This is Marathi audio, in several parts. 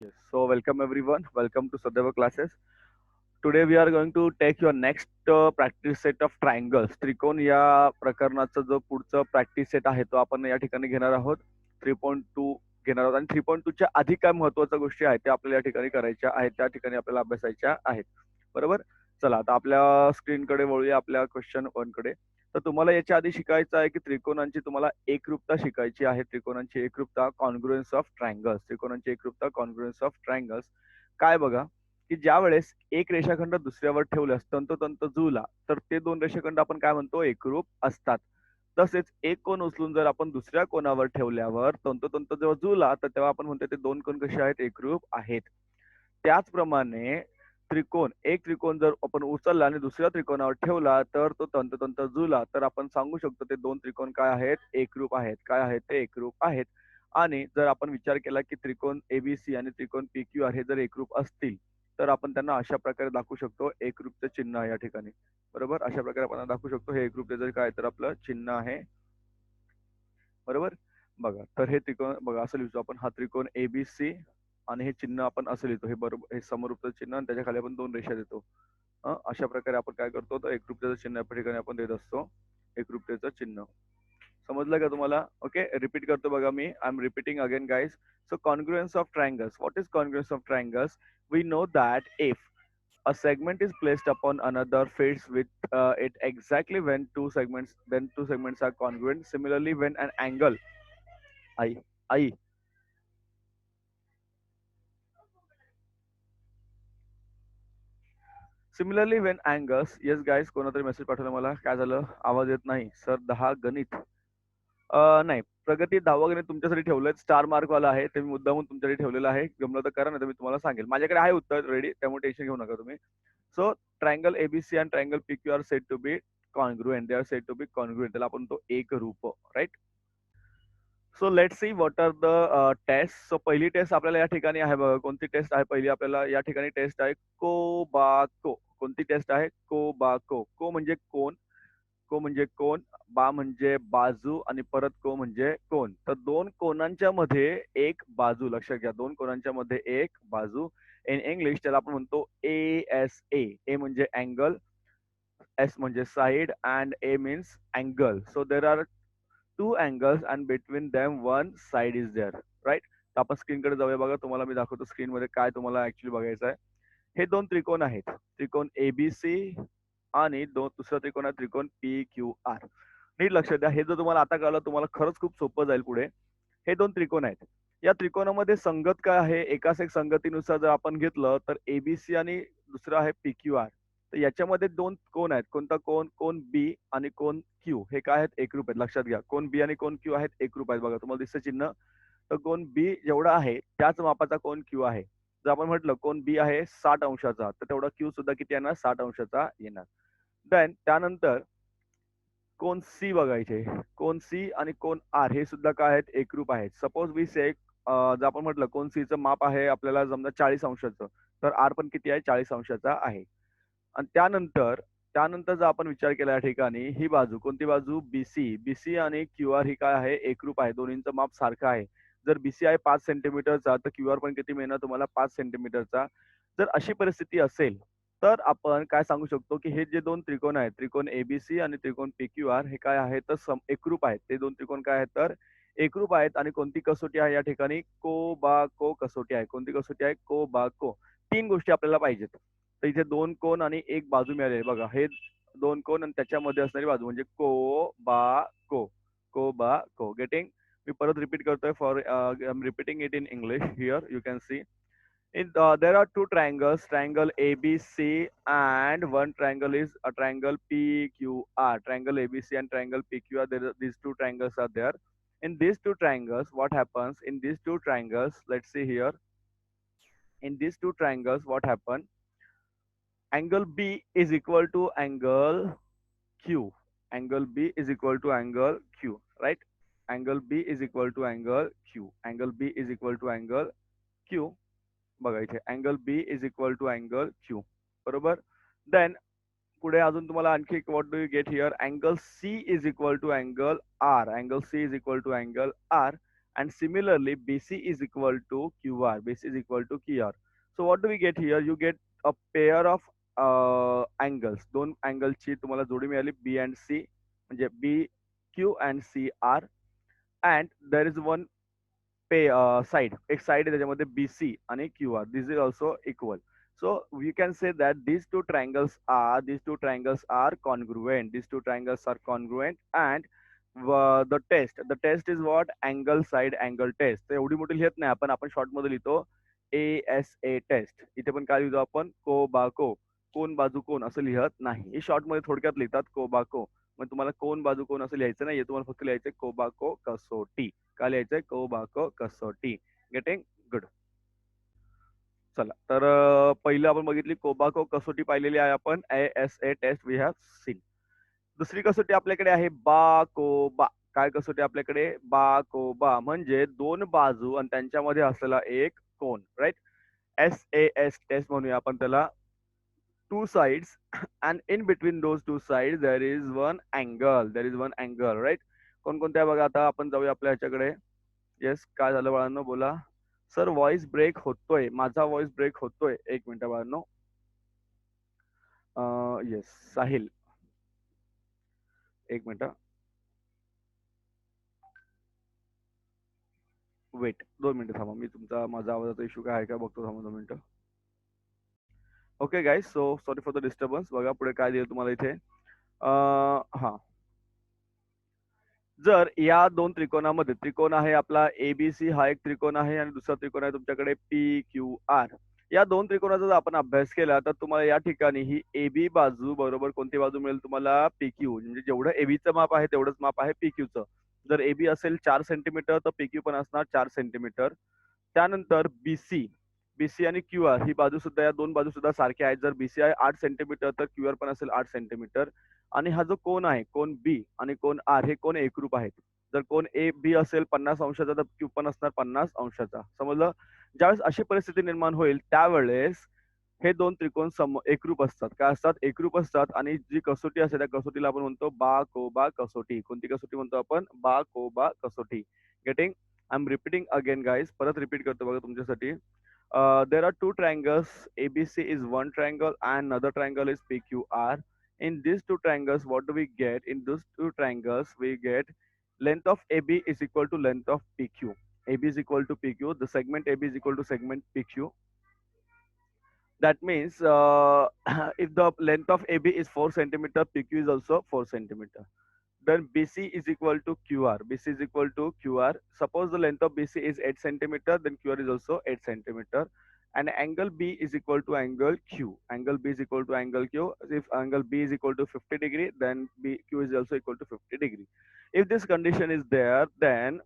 Yes. So welcome everyone. Welcome to Sadeva classes. Today we are going to take your next practice set of triangles. त्रिकोण या प्रकरणाचा जो पुढचा प्रॅक्टिस सेट आहे तो आपण या ठिकाणी घेणार आहोत. 3.2 घेणार आहोत आणि 3.2 च्या आधी काय महत्वाच्या गोष्टी आहेत त्या आपल्याला या ठिकाणी करायच्या आहेत, त्या ठिकाणी आपल्याला अभ्यासायच्या आहेत. बरोबर. चला आता आपल्या स्क्रीनकडे वळूया, आपल्या क्वेश्चन वन कडे. तर तुम्हाला याच्या आधी शिकायचं आहे की त्रिकोणांची तुम्हाला एकरूपता शिकायची आहे. त्रिकोणांची एकरूपता, कॉन्ग्रुएन्स ऑफ ट्रायंगल्स. त्रिकोणांची एकरूपता, कॉन्ग्रुएन्स ऑफ ट्रायंगल्स. काय बघा की ज्या वेळेस एक रेषाखंड दुसऱ्यावर ठेवल्यास तंतोतंत जुळला तर ते दोन रेषाखंड आपण काय म्हणतो, एकरूप असतात. तसेच एक कोण उचलून जर आपण दुसऱ्या कोणावर ठेवल्यावर तंतोतंत जेव्हा जुळला तर तेव्हा आपण म्हणतो ते दोन कोण कसे आहेत, एकरूप आहेत. त्याचप्रमाणे एक त्रिकोण जर आपण उचलला आणि दुसऱ्या त्रिकोणावर ठेवला तर तो तंतोतंत जुळला तर आपण सांगू शकतो ते दोन त्रिकोण काय आहेत, एकरूप आहेत. काय आहेत ते, एकरूप आहेत. आणि जर आपण विचार केला की त्रिकोण एबीसी आणि त्रिकोण पीक्यू आर हे जर एकरूप असतील तर आपण त्यांना अशा प्रकारे दाखवू शकतो, एकरूपचं चिन्ह आहे या ठिकाणी. बरोबर, अशा प्रकारे आपण दाखवू शकतो हे एकरूपतेचं काय तर आपलं चिन्ह आहे. बरोबर. बघा तर हे त्रिकोण बघा असं लिहितो आपण, हा त्रिकोण एबीसी आणि हे चिन्ह आपण असं लिहितो, हे बरोबर हे समरूपचं चिन्ह आणि त्याच्या खाली आपण दोन रेषा देतो. अशा प्रकारे आपण काय करतो, तर एकरूपतेचं चिन्ह या ठिकाणी आपण देत असतो. एकरूपतेचं चिन्ह समजलं का तुम्हाला? ओके, रिपीट करतो बघा मी. I am repeating again guys. So congruence of triangles. What is congruence of triangles? We know that if a segment is placed upon another fits with it exactly when two segments are congruent. Similarly, when an angle I I Similarly, when angles, yes guys, कोणातरी मेसेज पाठवला मला, काय झालं, आवाज येत नाही सर. 10 गणित नाही, प्रगती 10वं गणित तुमच्यासाठी ठेवलंय, स्टार मार्क वाला आहे ते मी मुद्दामून तुमच्यासाठी ठेवलेलं आहे. जमलं तर करा, नाही तर मी तुम्हाला सांगेल. माझ्याकडे आहे उत्तर रेडी, त्यामुळे टेन्शन घेऊ नका तुम्ही. सो ट्रायंगल एबीसी आणि triangle PQR set to be congruent. They are set to be congruent. त्याला आपण तो एक रूप, right. So let see what are the test. So पहिली टेस्ट आपल्याला या ठिकाणी आहे बघा. कोणती टेस्ट आहे पहिली आपल्याला या ठिकाणी? टेस्ट आहे कोबाको. कोणती टेस्ट आहे? कोबाको. को म्हणजे कोण, को म्हणजे कोण, बा म्हणजे बाजू आणि परत को म्हणजे कोण. तर दोन कोणांच्या मध्ये एक बाजू, लक्षात घ्या, दोन कोणांच्या मध्ये एक बाजू. इन इंग्लिश त्याला आपण म्हणतो ए एस ए. ए म्हणजे अँगल, एस म्हणजे side and A means angle. So there are two angles and between them one side is there, right. तर आपण स्क्रीनकडे जाऊया बघा, तुम्हाला मी दाखवतो स्क्रीन मध्ये काय तुम्हाला ऍक्च्युली बघायचं आहे. हे दोन त्रिकोण आहेत, त्रिकोण एबीसी आणि दुसरा त्रिकोण आहे त्रिकोण पी क्यू आर. नीट लक्षात द्या, हे जर तुम्हाला आता कळलं तुम्हाला खरंच खूप सोपं जाईल पुढे. हे दोन त्रिकोण आहेत. या त्रिकोणामध्ये संगत काय आहे, एकाच एक संगतीनुसार जर आपण घेतलं तर एबीसी आणि दुसरा आहे पी क्यू आर. तर याच्यामध्ये दोन कोण आहेत. कोणता कोण? कोण बी आणि कोण क्यू. हे काय आहेत, एकरूप आहेत. लक्षात घ्या, कोण बी आणि कोण क्यू आहेत, एकरूप आहेत. बघा तुम्हाला दिसतं चिन्ह. तर कोण बी जेवढा आहे त्याच मापाचा कोण क्यू आहे. जर आपण म्हटलं कोण बी आहे 60 अंशाचा तर तेवढा क्यू सुद्धा किती येणार, 60 अंशाचा येणार. देन त्यानंतर कोण सी बघायचे. कोण सी आणि कोण आर हे सुद्धा काय आहेत, एकरूप आहेत. सपोज वी से जर आपण म्हटलं कोण सी चं माप आहे आपल्याला समजा 40 अंशाचं, तर आर पण किती आहे, 40 अंशाचा आहे. आणि त्यानंतर त्यानंतर जर आपण विचार केला या ठिकाणी, ही बाजू कोणती बाजू, बीसी. बीसी आणि क्यू आर ही काय आहे, एकरूप आहे. दोन्हींचं माप सारखं आहे. जर बीसी आहे 5 सेंटीमीटरचा तर क्यू आर पण किती मिळणार तुम्हाला, 5 सेंटीमीटरचा. जर अशी परिस्थिती असेल तर आपण काय सांगू शकतो की हे जे दोन त्रिकोण आहेत, त्रिकोण एबीसी आणि त्रिकोण पीक्यू आर, हे काय आहे तर एकरूप आहेत. ते दोन त्रिकोण काय आहेत तर एकरूप आहेत. आणि कोणती कसोटी आहे या ठिकाणी, को बा को कसोटी आहे. कोणती कसोटी आहे, को बा को. तीन गोष्टी आपल्याला पाहिजेत. तर इथे दोन कोण आणि एक बाजू मिळाली आहे बघा. हे दोन कोण आणि त्याच्यामध्ये असणारी बाजू म्हणजे को बा को. को बा को. गेटिंग? मी परत रिपीट करतोय for I am repeating it in English. Here you can see. There are two triangles, triangle ABC, and one triangle is a triangle PQR. Triangle ABC and triangle PQR. These two triangles are there. In these two triangles, what happens? In these two triangles, let's see here. In these two triangles, what happened? Angle B is equal to angle Q. Angle B is equal to angle Q, right? Angle B is equal to angle Q. Angle B is equal to angle Q. बघा इथे angle B is equal to angle Q. बरोबर. देन पुढे अजून तुम्हाला आणखी what do you get here, angle C is equal to angle R. Angle C is equal to angle R. and similarly BC is equal to QR. BC is equal to QR. So what do we get here? You get a pair of angles. दोन अँगलची तुम्हाला जोडी मिळाली B and C, म्हणजे B Q and C R, and there is one pay side, एक साइड आहे त्याच्यामध्ये BC आणि QR. This is also equal. So we can say that these two triangles are congruent. These two triangles are congruent, and the test is what? Angle side angle test. तर एवढी मोठी लिहित नाही आपण शॉर्ट मध्ये लिहितो ASA टेस्ट. इथे पण काय लिहितो आपण? को बा को, कोण बाजू कोण असं लिहत नाही. हे शॉर्ट मध्ये थोडक्यात लिहितात को बा को. मग तुम्हाला कोण बाजू कोण असं लिहायचं नाही, तुम्हाला फक्त लिहायचं को बा को कसोटी. काय लिहायचंय? को बा को कसोटी. Getting good. चला तर पहिलं आपण बघितली कोबाको कसोटी पाहिलेली आहे आपण. ASA test we have seen. दुसरी कसोटी आपल्याकडे आहे बा को बा. काय कसोटी आपल्याकडे? बा को बा, म्हणजे दोन बाजू आणि त्यांच्यामध्ये असलेला एक कोन, राईट. SAS टेस्ट म्हणूया आपण त्याला. Two sides and in between those two sides there is one angle, right. कोणकोणत्या बघा, आता आपण जाऊया आपल्या ह्याच्याकडे. येस, काय झालं बाळांनो? बोला सर, व्हॉइस ब्रेक होतोय, माझा व्हॉइस ब्रेक होतोय. एक मिनिट बाळांनो. येस साहिल, एक मिनिट वेट, 2 मिनिटं थांबा. मी तुमचा माझा आवाजाचा इश्यू काय आहे का बघतो, थांबा 2 मिनिटं. Okay guys, so sorry for the disturbance. बघा पुढे काय दिलं तुम्हाला इथे. हा, जर या दोन त्रिकोणामध्ये, त्रिकोण आहे आपला एबीसी, हा एक त्रिकोण आहे, आणि दुसरा त्रिकोण आहे तुमच्याकडे PQR. या दोन त्रिकोणाचा जर आपण अभ्यास केला तर तुम्हाला या ठिकाणी ही AB बाजू बरोबर कोणती बाजू मिळेल तुम्हाला? PQ. म्हणजे जेवढं एबीचं माप आहे तेवढंच माप आहे PQचं. जर AB असेल 4 सेंटीमीटर तर PQ पण असणार 4 सेंटीमीटर. त्यानंतर बीसी आणि QR ही बाजू सुद्धा, या दोन बाजू सुद्धा सारख्या आहेत. जर BC आहे 8 सेंटीमीटर तर QR पण असेल 8 सेंटीमीटर. आणि हा जो कोन आहे, कोन बी आणि कोन आर, हे कोन एकरूप आहेत. जर कोन ए बी असेल 50 अंशाचा तर क्यू पण असणार 50 अंशाचा. समजलं? ज्यावेळेस अशी परिस्थिती निर्माण होईल त्यावेळेस हे दोन त्रिकोण एकरूप असतात. काय असतात? एकरूप असतात. आणि जी कसोटी असते त्या कसोटीला आपण म्हणतो बा को बा कसोटी. कोणती कसोटी म्हणतो आपण? बा को बा कसोटी. Getting? I am repeating again guys, परत रिपीट करतो बघा तुमच्यासाठी. There are two triangles. ABC is one triangle and another triangle is PQR. In these two triangles, what do we get? In those two triangles, we get length of AB is equal to length of PQ. AB is equal to PQ. The segment AB is equal to segment PQ. That means if the length of AB is 4 centimeter, PQ is also 4 centimeter. Then BC is equal to QR. BC is equal to QR. Suppose the length of BC is 8 centimeter, then QR is also 8 centimeter. And angle B is equal to angle Q. Angle B is equal to angle Q. If angle B is equal to 50 degree, then Q is also equal to 50 degree. If this condition is there, then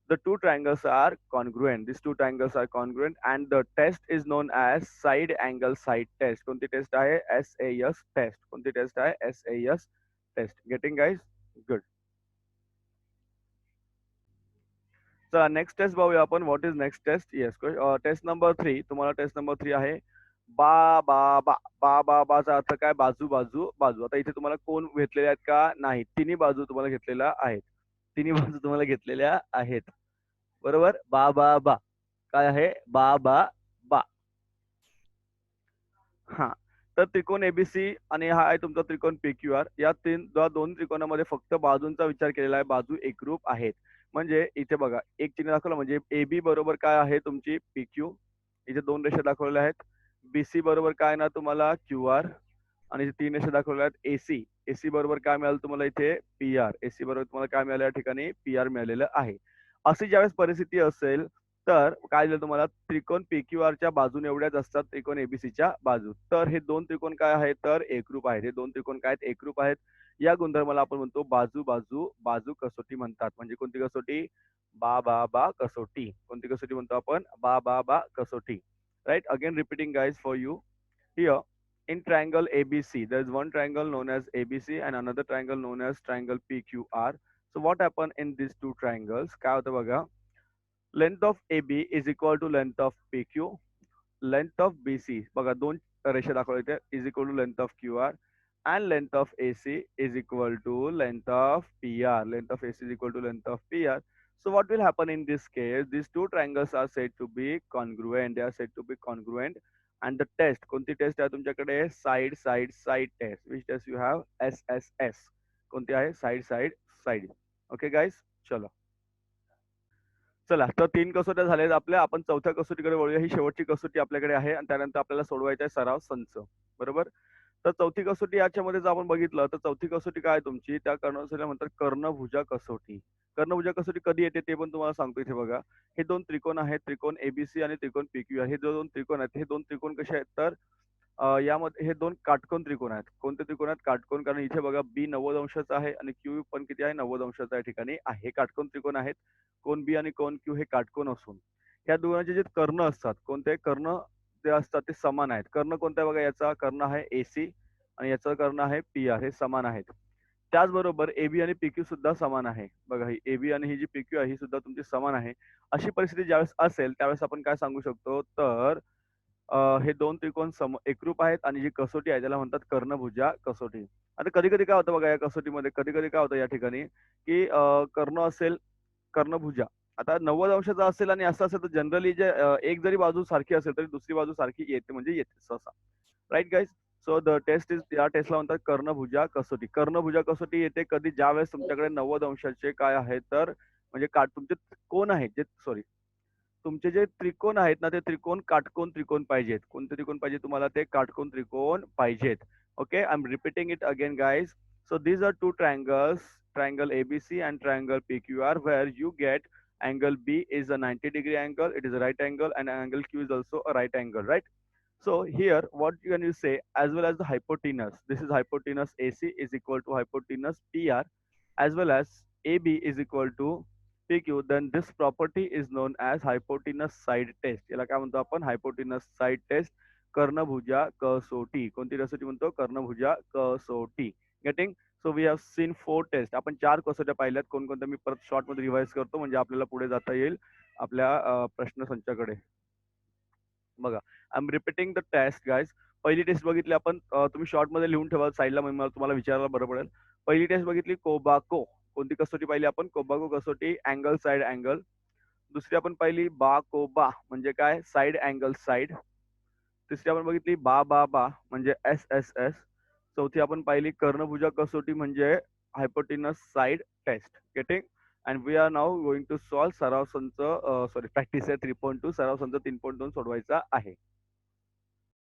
the two triangles are congruent. These two triangles are congruent, and the test is known as side angle side test. कोणती टेस्ट आहे? SAS test. कोणती टेस्ट आहे? SAS test. Getting guys? Good. चला नेक्स्ट टेस्ट बघूया आपण. What is next test? Yes, test number 3. तुम्हाला टेस्ट नंबर 3 आहे बा बा बा. बा बा बाचा अर्थ काय? बाजू बाजू बाजू. आता इथे तुम्हाला कोण घेतलेले आहेत का? नाही, तिन्ही बाजू तुम्हाला घेतलेल्या आहेत. तिन्ही बाजू तुम्हाला घेतलेल्या आहेत, बरोबर. बा बा बा काय आहे? बा बा बा. हा, तर त्रिकोण एबीसी आणि हा आहे तुमचा त्रिकोण PQR. या दोन त्रिकोणामध्ये फक्त बाजूंचा विचार केलेला आहे. बाजू एकरूप आहेत. म्हणजे इथे बघा, एक चिन्ह दाखवलं म्हणजे AB बरोबर काय आहे तुमची? PQ. इथे दोन रेषा दाखवलेल्या आहेत. BC बरोबर काय ना तुम्हाला? QR. आणि इथे तीन रेषा दाखवलेल्या आहेत AC. AC बरोबर काय मिळालं तुम्हाला इथे? PR. AC बरोबर तुम्हाला काय मिळालं या ठिकाणी? PR मिळालेलं आहे. अशी ज्यावेळेस परिस्थिती असेल तर काय दिलं तुम्हाला? त्रिकोण PQRच्या बाजूने एवढ्याच असतात त्रिकोण ABCच्या बाजू. तर हे दोन त्रिकोण काय आहेत? तर एकरूप आहेत. हे दोन त्रिकोण काय आहेत? एकरूप आहेत. या गुणधर्माला आपण म्हणतो बाजू बाजू बाजू कसोटी म्हणतात. म्हणजे कोणती कसोटी? बा बा बा कसोटी. कोणती कसोटी म्हणतो आपण? बा बा बा कसोटी. Right, again repeating guys for you. Here in triangle ABC, there is one triangle known as ABC and another triangle known as triangle PQR. So what happened in these two triangles? काय होतं बघा, length of AB is equal to length of PQ. Length of BC बघा, दोन रेषा दाखवल्या इथे, is equal to length of QR, and length of AC is equal to length of PR. Length of AC is equal to length of PR. So what will happen in this case? These two triangles are said to be congruent. They are said to be congruent. And the test, कोणती टेस्ट आहे तुमच्याकडे? Side side side test. Which test you have? SSS. कोणती आहे? Side side side. Okay guys, चलो. चला, तर 3 कसोट्या झाल्यात आपल्या. आपण चौथ्या कसोटीकडे वळूया. ही शेवटची कसोटी आपल्याकडे आहे आणि त्यानंतर आपल्याला सोडवायचा आहे सराव संच. बरोबर? तर चौथी कसोटी याच्यामध्ये जर आपण बघितलं तर चौथी कसोटी काय आहे तुमची? त्या कसोटीला म्हणतात कर्णभुजा कसोटी. कर्णभुजा कसोटी कधी येते ते पण तुम्हाला सांगतो इथे बघा. हे दोन त्रिकोण आहेत, त्रिकोण एबीसी आणि त्रिकोण पीक्यू आहे. हे जो दोन त्रिकोण आहेत, हे दोन त्रिकोण कसे आहेत तर यामध्ये हे दोन काटकोन त्रिकोण आहेत. कोणते त्रिकोण आहेत? काटकोन. कारण इथे बघा बी 90 अंशाचा आहे आणि क्यू पण किती आहे? 90 अंशाचा या ठिकाणी आहे. काटकोन त्रिकोण आहेत. कोन बी आणि कोन क्यू हे काटकोन असून या दोघांचे जे कर्ण असतात, कोणते कर्ण जे असतात ते समान आहेत. कर्ण कोणता आहे बघा, याचा कर्ण आहे एसी आणि याचा कर्ण आहे पी आर, हे समान आहेत. त्याचबरोबर एबी आणि पीक्यू सुद्धा समान आहे. बघा, ही एबी आणि ही जी पीक्यू आहे ही सुद्धा तुमची समान आहे. अशी परिस्थिती ज्यावेळेस असेल त्यावेळेस आपण काय सांगू शकतो तर हे दोन त्रिकोण एकरूप आहेत आणि जी कसोटी आहे त्याला म्हणतात कर्णभुजा कसोटी. आता कधी कधी काय होतं बघा, या कसोटीमध्ये कधी कधी काय होतं या ठिकाणी की कर्ण असेल कर्णभुजा. आता 90 अंशाचा असेल आणि असं असेल तर जनरली जे एक जरी बाजू सारखी असेल तरी दुसरी बाजू सारखी येते, म्हणजे येते सहसा. Right guys? So the test is, या टेस्टला म्हणतात कर्णभुजा कसोटी. कर्णभुजा कसोटी येते कधी? ज्यावेळेस तुमच्याकडे 90 अंशाचे काय आहे तर म्हणजे तुमचे कोण आहेत जे, सॉरी, तुमचे जे त्रिकोण आहेत ना ते त्रिकोण काटकोन त्रिकोण पाहिजेत. कोणते त्रिकोण पाहिजे तुम्हाला? ते काटकोन त्रिकोण पाहिजेत. Okay, I am repeating it again guys. So these are two triangles, triangle ABC and triangle PQR, where you get angle B is a 90-degree angle, it is a right angle, and angle Q is also a right angle, right? So here, what can you say? As well as the hypotenuse, this is hypotenuse AC is equal to hypotenuse PR, as well as AB is equal to PQ. Then this property is known as hypotenuse side test. याला काय म्हणतो आपण? hypotenuse side test. कर्णभुजा कसोटी. कोणती कसोटी म्हणतो? कर्णभुजा कसोटी. Getting? So we have seen 4 test. आपण 4 कसोट्या पाहिल्यात. कोणकोणत्या मी परत शॉर्ट मध्ये रिवाइज करतो म्हणजे आपल्याला पुढे जाता येईल आपल्या प्रश्नसंचाकडे. बघा, I am repeating the test guys. पहिली टेस्ट बघितली आपण, तुम्ही शॉर्ट मध्ये लिहून ठेवा साईडला, म्हणजे मला तुम्हाला विचारायला बरं पडेल. पहिली टेस्ट बघितली कोबाको. कोणती कसोटी पाहिली आपण? कोबाको कसोटी, अँगल साइड अँगल. दुसरी आपण पाहिली बा कोबा, म्हणजे काय? Side angle side. तिसरी आपण बघितली बा बा बा म्हणजे एस एस एस. चौथी आपण पाहिली कर्णभुजा कसोटी म्हणजे hypotenuse side test. Getting? And we are now going to solve सराव संच, सॉरी, प्रॅक्टिस आहे 3.2. सराव संच 3.2 सोडवायचा आहे.